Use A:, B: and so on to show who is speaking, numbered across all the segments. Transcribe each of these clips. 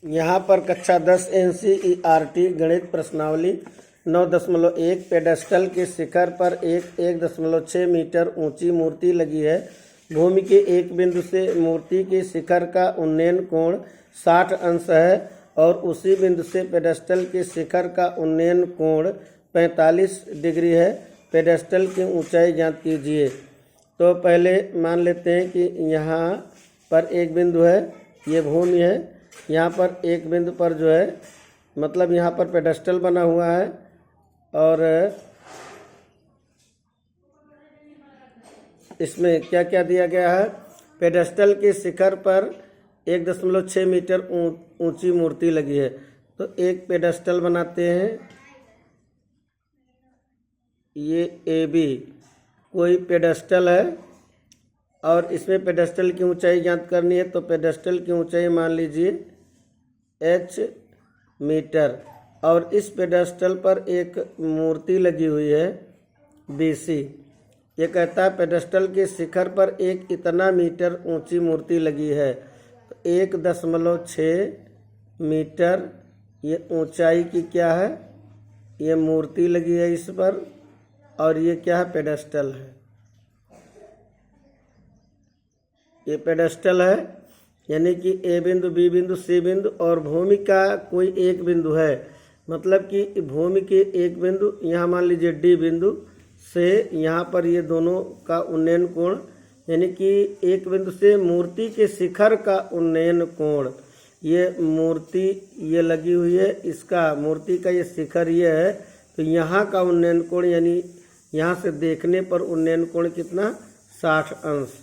A: यहाँ पर कक्षा 10 NCERT गणित प्रश्नावली 9.1 पेडेस्टल के शिखर पर एक 1.6 मीटर ऊंची मूर्ति लगी है। भूमि के एक बिंदु से मूर्ति के शिखर का उन्नयन कोण 60 अंश है और उसी बिंदु से पेडेस्टल के शिखर का उन्नयन कोण 45 डिग्री है। पेडेस्टल की ऊंचाई ज्ञात कीजिए। तो पहले मान लेते हैं कि यहाँ पर एक बिंदु है, ये भूमि है। यहाँ पर एक बिंदु पर जो है मतलब यहाँ पर पेडेस्टल बना हुआ है और इसमें क्या क्या दिया गया है। पेडेस्टल के शिखर पर 1.6 मीटर ऊंची मूर्ति लगी है। तो एक पेडेस्टल बनाते हैं, ये AB कोई पेडेस्टल है और इसमें पेडेस्टल की ऊंचाई ज्ञात करनी है। तो पेडेस्टल की ऊंचाई मान लीजिए H मीटर और इस पेडेस्टल पर एक मूर्ति लगी हुई है BC। ये कहता है पेडेस्टल के शिखर पर एक इतना मीटर ऊंची मूर्ति लगी है। तो 1.6 मीटर ये ऊंचाई की क्या है, ये मूर्ति लगी है इस पर और ये क्या है, पेडेस्टल है। ये पेडेस्टल है यानी कि A बिंदु, B बिंदु, C बिंदु और भूमि का कोई एक बिंदु है। मतलब कि भूमि के एक बिंदु यहाँ मान लीजिए D बिंदु से यहाँ पर ये दोनों का उन्नयन कोण यानी कि एक बिंदु से मूर्ति के शिखर का उन्नयन कोण, ये मूर्ति ये लगी हुई है, इसका मूर्ति का ये शिखर ये है। तो यहाँ का उन्नयन कोण यानी यहाँ से देखने पर उन्नयन कोण कितना, 60 अंश।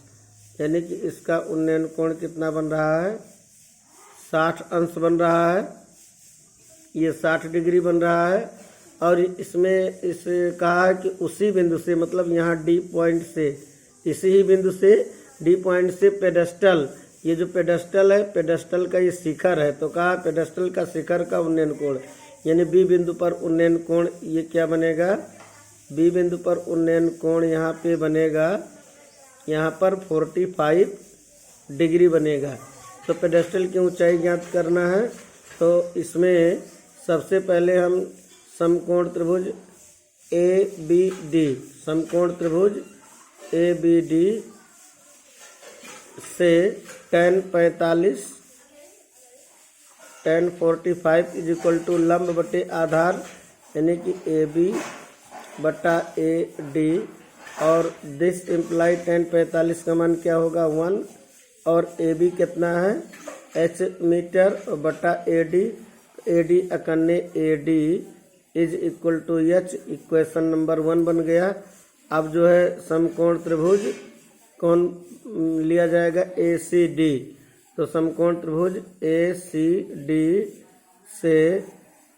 A: यानी कि इसका उन्नयन कोण कितना बन रहा है, 60 अंश बन रहा है। ये 60 डिग्री बन रहा है और इसमें इस कहा है कि उसी बिंदु से मतलब यहाँ D पॉइंट से, इसी ही बिंदु से D पॉइंट से पेडेस्टल, ये जो पेडेस्टल है पेडेस्टल का ये शिखर है। तो कहा पेडेस्टल का शिखर का उन्नयन कोण यानी B बिंदु पर उन्नयन कोण ये क्या बनेगा, B बिंदु पर उन्नयन कोण यहाँ पे बनेगा, यहाँ पर 45 डिग्री बनेगा। तो पेडेस्टल की ऊंचाई ज्ञात करना है। तो इसमें सबसे पहले हम समकोण त्रिभुज ABD, समकोण त्रिभुज ABD से tan 45 tan 45 is equal to लंब बटे आधार यानी कि AB बटा AD और दिस इम्प्लाई tan 45 का मान क्या होगा 1 और AB कितना है H मीटर बटा AD अकन्ने AD is equal to H, equation number 1 बन गया। अब जो है समकोण त्रिभुज कौन लिया जाएगा, ACD। तो समकोण त्रिभुज ACD से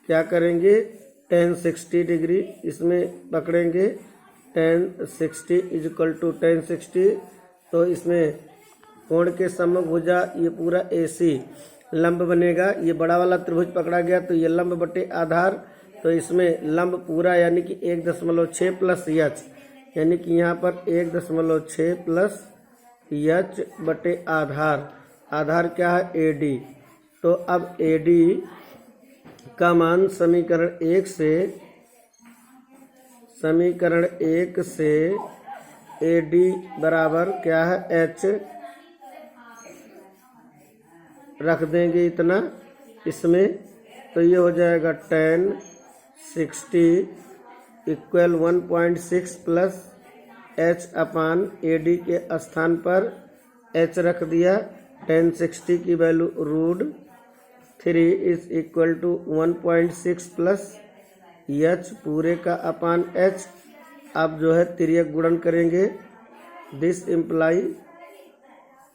A: क्या करेंगे, tan 60 डिग्री इसमें पकड़ेंगे, tan 60 is equal to tan 60। तो इसमें कोण के समभुजा ये पूरा AC लंब बनेगा। ये बड़ा वाला त्रिभुज पकड़ा गया तो ये लंब बटे आधार। तो इसमें लंब पूरा यानी कि 1.6 प्लस H यानी कि यहाँ पर 1.6 प्लस H बटे आधार, आधार क्या है AD। तो अब AD का मान समीकरण 1 से AD बराबर क्या है H रख देंगे इतना इसमें। तो ये हो जाएगा tan 60 इक्वल 1.6 प्लस H अपान AD के स्थान पर H रख दिया। tan 60 की value √3 is equal to 1.6 plus H पूरे का अपान H। अब जो है तिर्यक गुणन करेंगे, दिस इम्प्लाई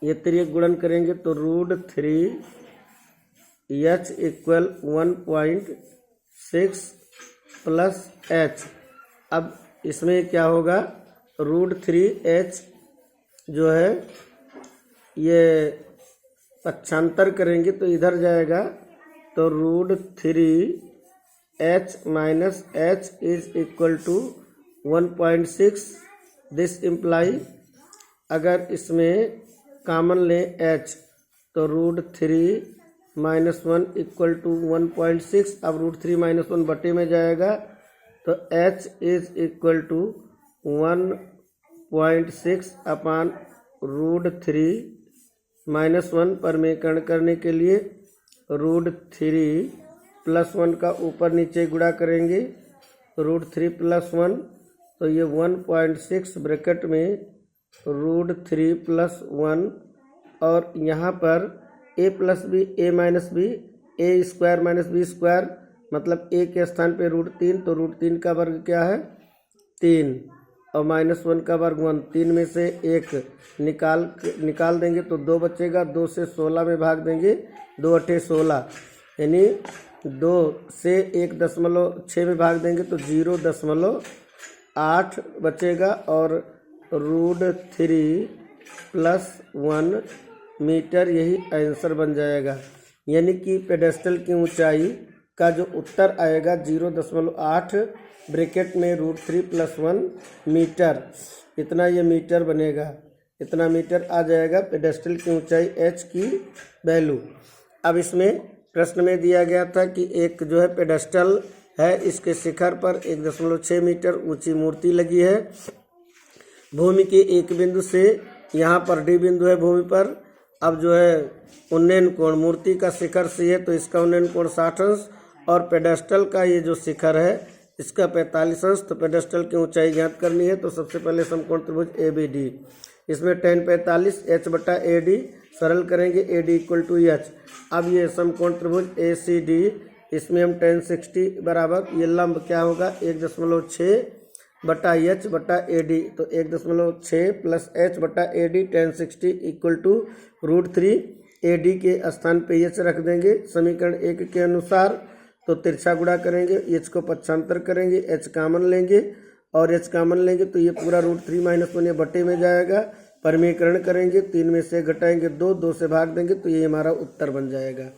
A: ये तिर्यक गुणन करेंगे तो √3 H इक्वल 1.6 प्लस H। अब इसमें क्या होगा, √3H जो है ये पक्षांतर करेंगे तो इधर जाएगा। तो √3H minus H is equal to 1.6। This imply अगर इसमें कॉमन लें H तो √3 -1 इक्वल टू 1.6। अब √3 - 1 बटे में जाएगा तो h इज इक्वल टू 1.6 अपान √3 -1 परमीकरण करने के लिए √3 + 1 का ऊपर नीचे गुणा करेंगे √3 + 1 तो ये 1.6 ब्रैकेट में √3 + 1 और यहाँ पर a + b a - b a² - b² मतलब a के स्थान पे √3 तो √3 का वर्ग क्या है 3 और -1 का वर्ग 1। 3 में से 1 निकाल देंगे तो 2 बचेगा। 2 से 16 में भाग देंगे 2 × 16 यानी 2 से 1.6 में भाग देंगे तो 0.8 बचेगा और √3 + 1 मीटर यही आंसर बन जाएगा। यानी कि पेडेस्टल की ऊंचाई का जो उत्तर आएगा 0.8 ब्रैकेट में √3 + 1 मीटर, इतना ये मीटर बनेगा। इतना मीटर आ जाएगा पेडेस्टल की ऊंचाई h की वैल्यू। अब इसमें प्रश्न में दिया गया था कि एक जो है पेडेस्टल है, इसके शिखर पर 1.6 मीटर ऊंची मूर्ति लगी है। भूमि के एक बिंदु से यहाँ पर D बिंदु है भूमि पर। अब जो है उन्नयन कोण मूर्ति का शिखर से है तो इसका उन्नयन कोण 60 अंश और पेडेस्टल का ये जो शिखर है इसका 45 अंश। तो पेडेस्टल की ऊंचाई ज्ञात करनी है तो सबसे पहले समकोण त्रिभुज ABD, इसमें tan 45 h/AD सरल करेंगे AD = h। अब ये समकोण त्रिभुज ACD, इसमें हम tan 60 बराबर ये लंब क्या होगा 1.6/h/AD तो 1.6 + h/AD tan 60 = √3। AD के स्थान पे h रख देंगे समीकरण 1 के अनुसार। तो तिरछा गुणा करेंगे, h को पक्षांतर करेंगे, h कॉमन लेंगे और h कॉमन लेंगे तो ये पूरा √3 - 1 ये बटे में जाएगा। परमीकरण करेंगे 3 में से घटाएंगे 2 से भाग देंगे तो ये हमारा उत्तर बन जाएगा।